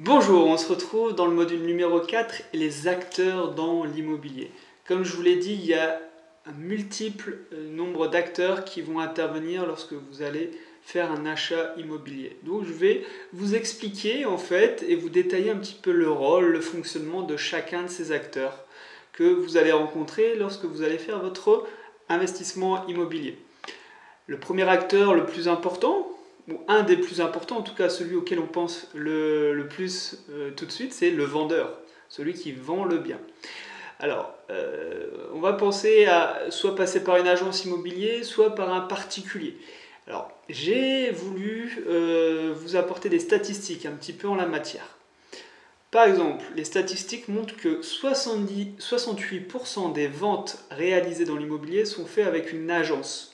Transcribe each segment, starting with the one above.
Bonjour, on se retrouve dans le module numéro 4, les acteurs dans l'immobilier. Comme je vous l'ai dit, il y a un multiple nombre d'acteurs qui vont intervenir lorsque vous allez faire un achat immobilier. Donc je vais vous expliquer en fait et vous détailler un petit peu le rôle, le fonctionnement de chacun de ces acteurs que vous allez rencontrer lorsque vous allez faire votre investissement immobilier. Le premier acteur le plus important, ou un des plus importants, en tout cas celui auquel on pense le plus tout de suite, c'est le vendeur, celui qui vend le bien. Alors, on va penser à soit passer par une agence immobilière, soit par un particulier. Alors, j'ai voulu vous apporter des statistiques un petit peu en la matière. Par exemple, les statistiques montrent que 68% des ventes réalisées dans l'immobilier sont faites avec une agence,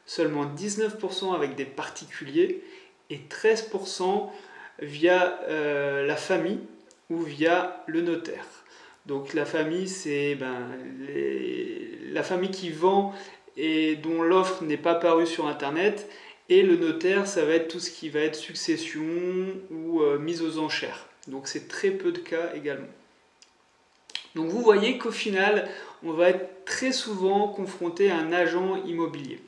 seulement 19% avec des particuliers et 13% via la famille ou via le notaire. Donc la famille, c'est la famille qui vend et dont l'offre n'est pas parue sur Internet. Et le notaire, ça va être tout ce qui va être succession ou mise aux enchères. Donc c'est très peu de cas également. Donc vous voyez qu'au final, on va être très souvent confronté à un agent immobilier.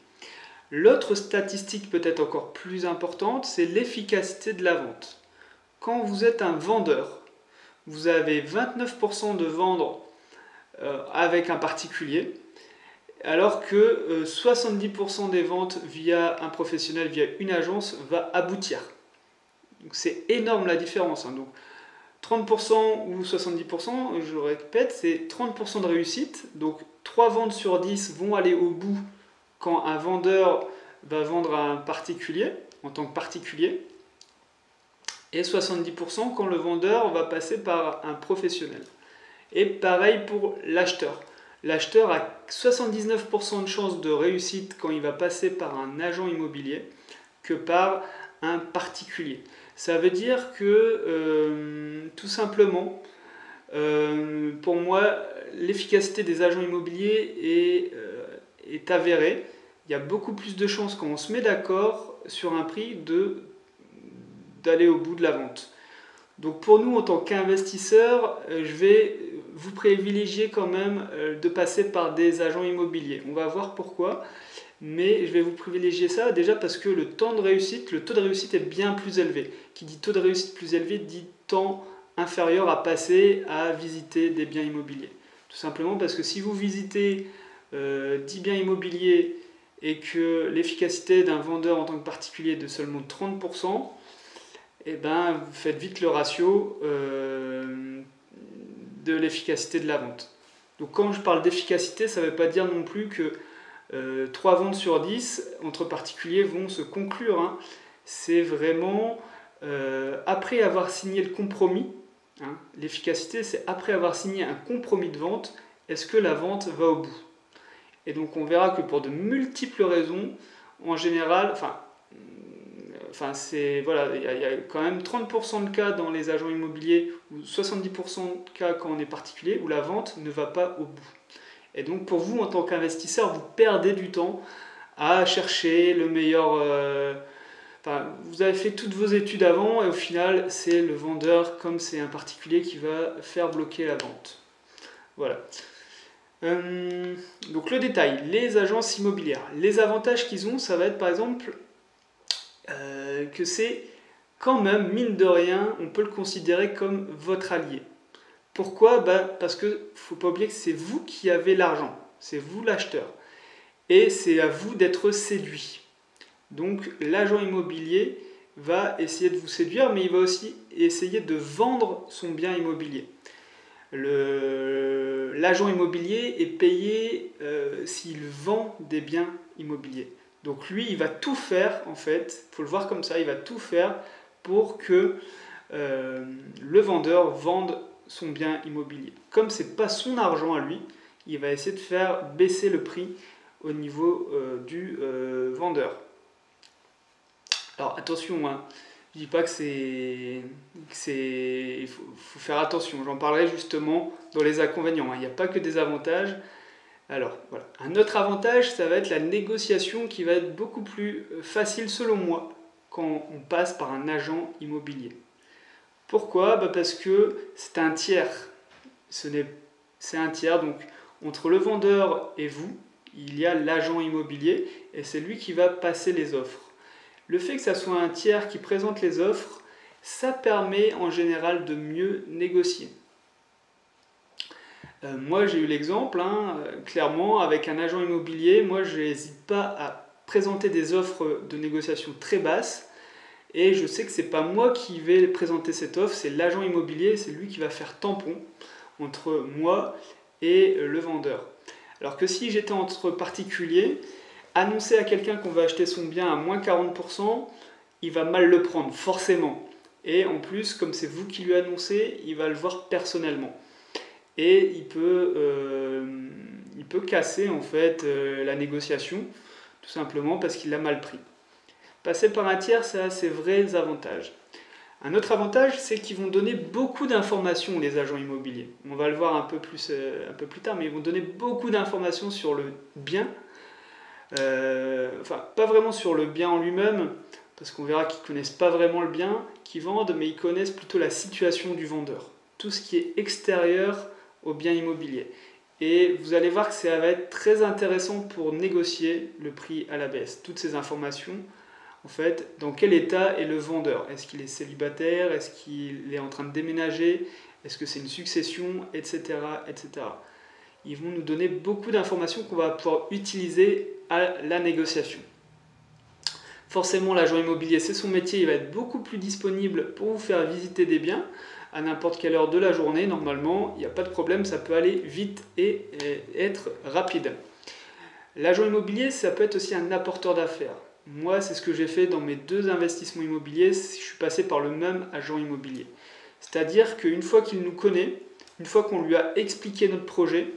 L'autre statistique peut-être encore plus importante, c'est l'efficacité de la vente. Quand vous êtes un vendeur, vous avez 29% de vendre avec un particulier, alors que 70% des ventes via un professionnel, via une agence, va aboutir. Donc c'est énorme la différence. Donc 30% ou 70%, je le répète, c'est 30% de réussite. Donc 3 ventes sur 10 vont aller au bout quand un vendeur va vendre à un particulier, en tant que particulier, et 70% quand le vendeur va passer par un professionnel. Et pareil pour l'acheteur. L'acheteur a 79% de chances de réussite quand il va passer par un agent immobilier que par un particulier. Ça veut dire que, tout simplement, pour moi, l'efficacité des agents immobiliers est avérée. Il y a beaucoup plus de chances quand on se met d'accord sur un prix d'aller au bout de la vente. Donc pour nous, en tant qu'investisseurs, je vais vous privilégier quand même de passer par des agents immobiliers. On va voir pourquoi, mais je vais vous privilégier ça déjà parce que le taux de réussite est bien plus élevé. Qui dit taux de réussite plus élevé dit temps inférieur à passer à visiter des biens immobiliers. Tout simplement parce que si vous visitez 10 biens immobiliers et que l'efficacité d'un vendeur en tant que particulier est de seulement 30%, et ben, vous faites vite le ratio de l'efficacité de la vente. Donc quand je parle d'efficacité, ça ne veut pas dire non plus que 3 ventes sur 10 entre particuliers vont se conclure. Hein. C'est vraiment après avoir signé le compromis. Hein, l'efficacité, c'est après avoir signé un compromis de vente, est-ce que la vente va au bout? Et donc on verra que pour de multiples raisons, en général, voilà, il y a quand même 30% de cas dans les agents immobiliers ou 70% de cas quand on est particulier où la vente ne va pas au bout. Et donc pour vous en tant qu'investisseur, vous perdez du temps à chercher le meilleur. Vous avez fait toutes vos études avant et au final c'est le vendeur comme c'est un particulier qui va faire bloquer la vente. Voilà. Donc le détail, les agences immobilières. Les avantages qu'ils ont, ça va être par exemple que c'est quand même, mine de rien, on peut le considérer comme votre allié. Pourquoi? Parce qu'il ne faut pas oublier que c'est vous qui avez l'argent, c'est vous l'acheteur. Et c'est à vous d'être séduit. Donc l'agent immobilier va essayer de vous séduire, mais il va aussi essayer de vendre son bien immobilier. L'agent immobilier est payé s'il vend des biens immobiliers. Donc lui, il va tout faire, en fait, il faut le voir comme ça, il va tout faire pour que le vendeur vende son bien immobilier. Comme ce n'est pas son argent à lui, il va essayer de faire baisser le prix au niveau du vendeur. Alors attention, hein, je ne dis pas il faut faire attention, j'en parlerai justement dans les inconvénients, hein. Il n'y a pas que des avantages. Alors voilà, un autre avantage, ça va être la négociation qui va être beaucoup plus facile selon moi quand on passe par un agent immobilier. Pourquoi? Parce que c'est un tiers. C'est un tiers, donc entre le vendeur et vous, il y a l'agent immobilier et c'est lui qui va passer les offres. Le fait que ça soit un tiers qui présente les offres, ça permet en général de mieux négocier. Moi j'ai eu l'exemple, clairement, avec un agent immobilier, moi je n'hésite pas à présenter des offres de négociation très basses et je sais que c'est pas moi qui vais présenter cette offre, c'est l'agent immobilier, c'est lui qui va faire tampon entre moi et le vendeur. Alors que si j'étais entre particuliers, annoncer à quelqu'un qu'on va acheter son bien à moins 40%, il va mal le prendre, forcément. Et en plus, comme c'est vous qui lui annoncez, il va le voir personnellement. Et il peut casser en fait la négociation, tout simplement parce qu'il l'a mal pris. Passer par un tiers, ça a ses vrais avantages. Un autre avantage, c'est qu'ils vont donner beaucoup d'informations, les agents immobiliers. On va le voir un peu plus tard, mais ils vont donner beaucoup d'informations sur le bien. Enfin, pas vraiment sur le bien en lui-même, parce qu'on verra qu'ils ne connaissent pas vraiment le bien qu'ils vendent, mais ils connaissent plutôt la situation du vendeur. Tout ce qui est extérieur au bien immobilier. Et vous allez voir que ça va être très intéressant pour négocier le prix à la baisse. Toutes ces informations, en fait, dans quel état est le vendeur? Est-ce qu'il est célibataire? Est-ce qu'il est en train de déménager? Est-ce que c'est une succession? Etc., etc. Ils vont nous donner beaucoup d'informations qu'on va pouvoir utiliser à la négociation. Forcément, l'agent immobilier, c'est son métier, il va être beaucoup plus disponible pour vous faire visiter des biens à n'importe quelle heure de la journée. Normalement, il n'y a pas de problème, ça peut aller vite et être rapide. L'agent immobilier, ça peut être aussi un apporteur d'affaires. Moi, c'est ce que j'ai fait dans mes 2 investissements immobiliers, je suis passé par le même agent immobilier. C'est-à-dire qu'une fois qu'il nous connaît, une fois qu'on lui a expliqué notre projet,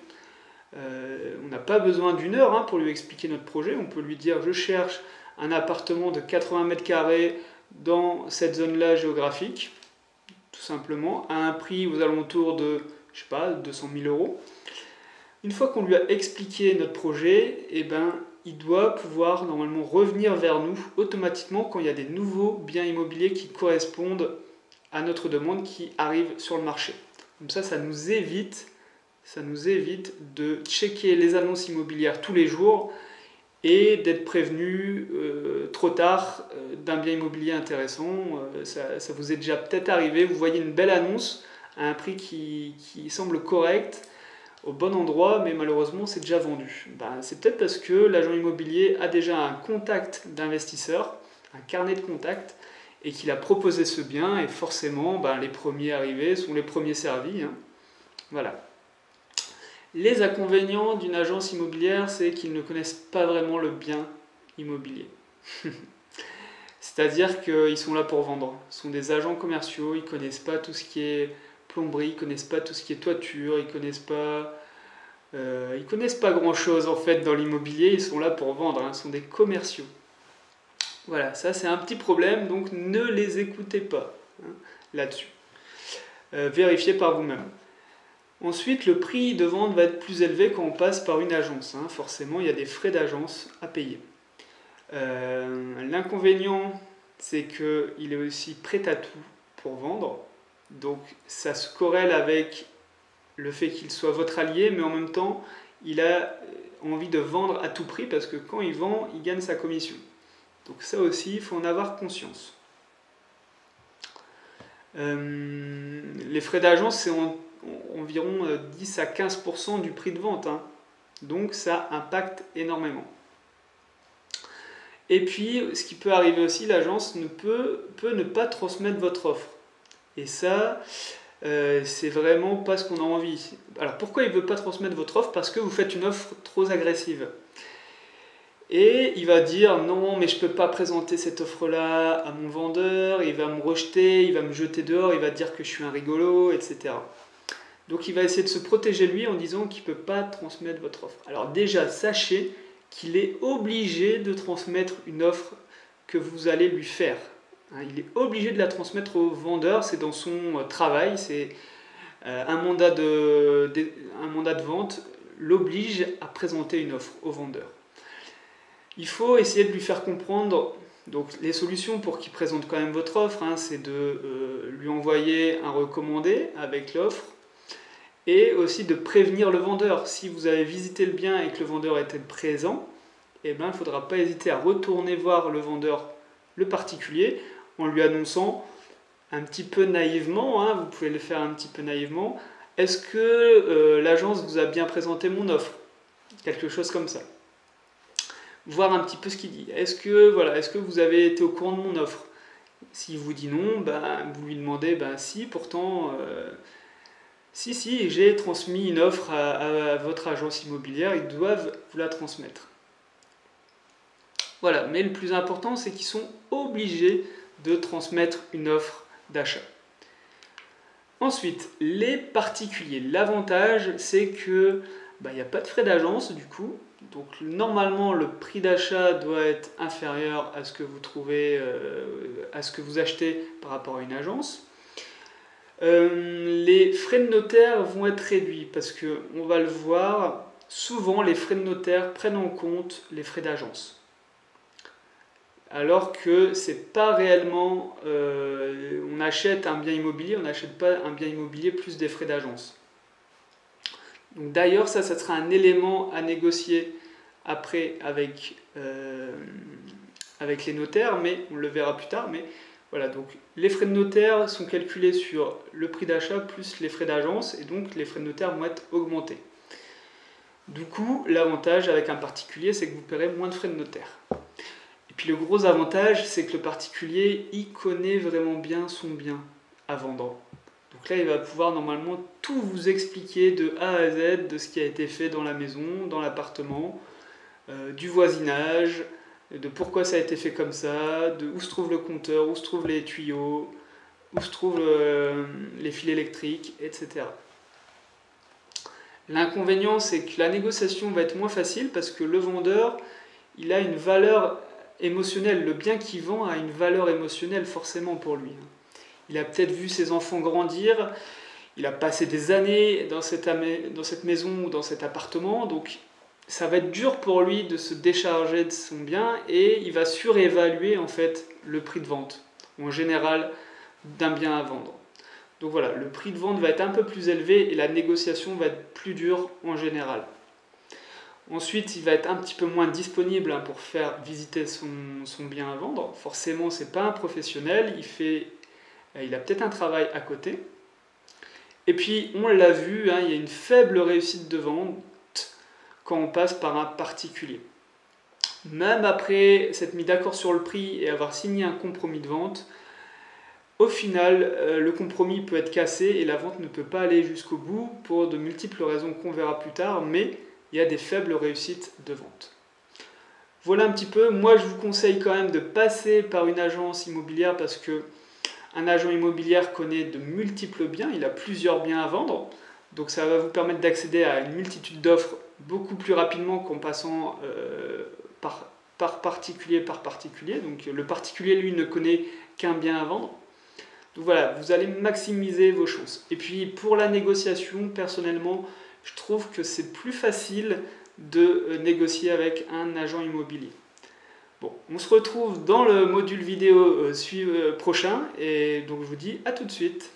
on n'a pas besoin d'1 heure pour lui expliquer notre projet, on peut lui dire je cherche un appartement de 80 mètres carrés dans cette zone-là géographique, tout simplement, à un prix aux alentours de, je sais pas, 200 000 euros. Une fois qu'on lui a expliqué notre projet, il doit pouvoir normalement revenir vers nous automatiquement quand il y a des nouveaux biens immobiliers qui correspondent à notre demande qui arrivent sur le marché. Comme ça nous évite de checker les annonces immobilières tous les jours et d'être prévenu trop tard d'un bien immobilier intéressant. Ça vous est déjà peut-être arrivé, vous voyez une belle annonce à un prix qui semble correct, au bon endroit, mais malheureusement c'est déjà vendu. C'est peut-être parce que l'agent immobilier a déjà un contact d'investisseur, un carnet de contacts, et qu'il a proposé ce bien, et forcément les premiers arrivés sont les premiers servis. Voilà. Les inconvénients d'une agence immobilière, c'est qu'ils ne connaissent pas vraiment le bien immobilier. C'est-à-dire qu'ils sont là pour vendre. Ce sont des agents commerciaux, ils ne connaissent pas tout ce qui est plomberie, ils ne connaissent pas tout ce qui est toiture, ils connaissent pas grand-chose en fait dans l'immobilier, ils sont là pour vendre, ce sont des commerciaux. Voilà, ça c'est un petit problème, donc ne les écoutez pas là-dessus. Vérifiez par vous-même. Ensuite, le prix de vente va être plus élevé quand on passe par une agence. Forcément, il y a des frais d'agence à payer. L'inconvénient, c'est qu'il est aussi prêt à tout pour vendre. Donc, ça se corrèle avec le fait qu'il soit votre allié, mais en même temps, il a envie de vendre à tout prix parce que quand il vend, il gagne sa commission. Donc ça aussi, il faut en avoir conscience. Les frais d'agence, c'est environ 10 à 15% du prix de vente. Donc ça impacte énormément. Et puis, ce qui peut arriver aussi, l'agence peut ne pas transmettre votre offre. Et ça, c'est vraiment pas ce qu'on a envie. Alors pourquoi il ne veut pas transmettre votre offre? Parce que vous faites une offre trop agressive. Et il va dire non, mais je ne peux pas présenter cette offre-là à mon vendeur, il va me rejeter, il va me jeter dehors, il va dire que je suis un rigolo, etc. Donc il va essayer de se protéger lui en disant qu'il ne peut pas transmettre votre offre. Alors déjà, sachez qu'il est obligé de transmettre une offre que vous allez lui faire. Il est obligé de la transmettre au vendeur, c'est dans son travail, c'est un mandat de vente l'oblige à présenter une offre au vendeur. Il faut essayer de lui faire comprendre Donc les solutions pour qu'il présente quand même votre offre, hein, c'est de lui envoyer un recommandé avec l'offre et aussi de prévenir le vendeur. Si vous avez visité le bien et que le vendeur était présent, eh ben, il ne faudra pas hésiter à retourner voir le vendeur, le particulier, en lui annonçant un petit peu naïvement, hein, vous pouvez le faire un petit peu naïvement, est-ce que l'agence vous a bien présenté mon offre? Quelque chose comme ça. Voir un petit peu ce qu'il dit. Est-ce que vous avez été au courant de mon offre? S'il vous dit non, ben, vous lui demandez, ben si, pourtant, si, j'ai transmis une offre à votre agence immobilière, ils doivent vous la transmettre. Voilà, mais le plus important, c'est qu'ils sont obligés de transmettre une offre d'achat. Ensuite, les particuliers. L'avantage, c'est que il n'y a pas de frais d'agence du coup. Donc normalement, le prix d'achat doit être inférieur à ce que vous trouvez, à ce que vous achetez par rapport à une agence. Les frais de notaire vont être réduits parce que on va le voir. Souvent, les frais de notaire prennent en compte les frais d'agence. Alors que c'est pas réellement, on achète un bien immobilier, on n'achète pas un bien immobilier plus des frais d'agence. Donc d'ailleurs ça sera un élément à négocier après avec les notaires, mais on le verra plus tard. Mais voilà, donc les frais de notaire sont calculés sur le prix d'achat plus les frais d'agence, et donc les frais de notaire vont être augmentés. Du coup, l'avantage avec un particulier, c'est que vous paierez moins de frais de notaire. Et puis le gros avantage, c'est que le particulier, il connaît vraiment bien son bien à vendre. Donc là, il va pouvoir normalement tout vous expliquer de A à Z de ce qui a été fait dans la maison, dans l'appartement, du voisinage, de pourquoi ça a été fait comme ça, de où se trouve le compteur, où se trouvent les tuyaux, où se trouvent les fils électriques, etc. L'inconvénient, c'est que la négociation va être moins facile parce que le vendeur, il a une valeur émotionnelle. Le bien qu'il vend a une valeur émotionnelle forcément pour lui. Il a peut-être vu ses enfants grandir, il a passé des années dans cette maison ou dans cet appartement, donc ça va être dur pour lui de se décharger de son bien et il va surévaluer en fait le prix de vente, en général, d'un bien à vendre. Donc voilà, le prix de vente va être un peu plus élevé et la négociation va être plus dure en général. Ensuite, il va être un petit peu moins disponible pour faire visiter son bien à vendre. Forcément, c'est pas un professionnel, il a peut-être un travail à côté. Et puis, on l'a vu, il y a une faible réussite de vente quand on passe par un particulier. Même après s'être mis d'accord sur le prix et avoir signé un compromis de vente, au final, le compromis peut être cassé et la vente ne peut pas aller jusqu'au bout pour de multiples raisons qu'on verra plus tard, mais il y a des faibles réussites de vente. Voilà un petit peu. Moi, je vous conseille quand même de passer par une agence immobilière parce que un agent immobilier connaît de multiples biens, il a plusieurs biens à vendre, donc ça va vous permettre d'accéder à une multitude d'offres beaucoup plus rapidement qu'en passant par particulier par particulier. Donc le particulier, lui, ne connaît qu'un bien à vendre. Donc voilà, vous allez maximiser vos chances. Et puis pour la négociation, personnellement, je trouve que c'est plus facile de négocier avec un agent immobilier. Bon, on se retrouve dans le module vidéo prochain et donc je vous dis à tout de suite.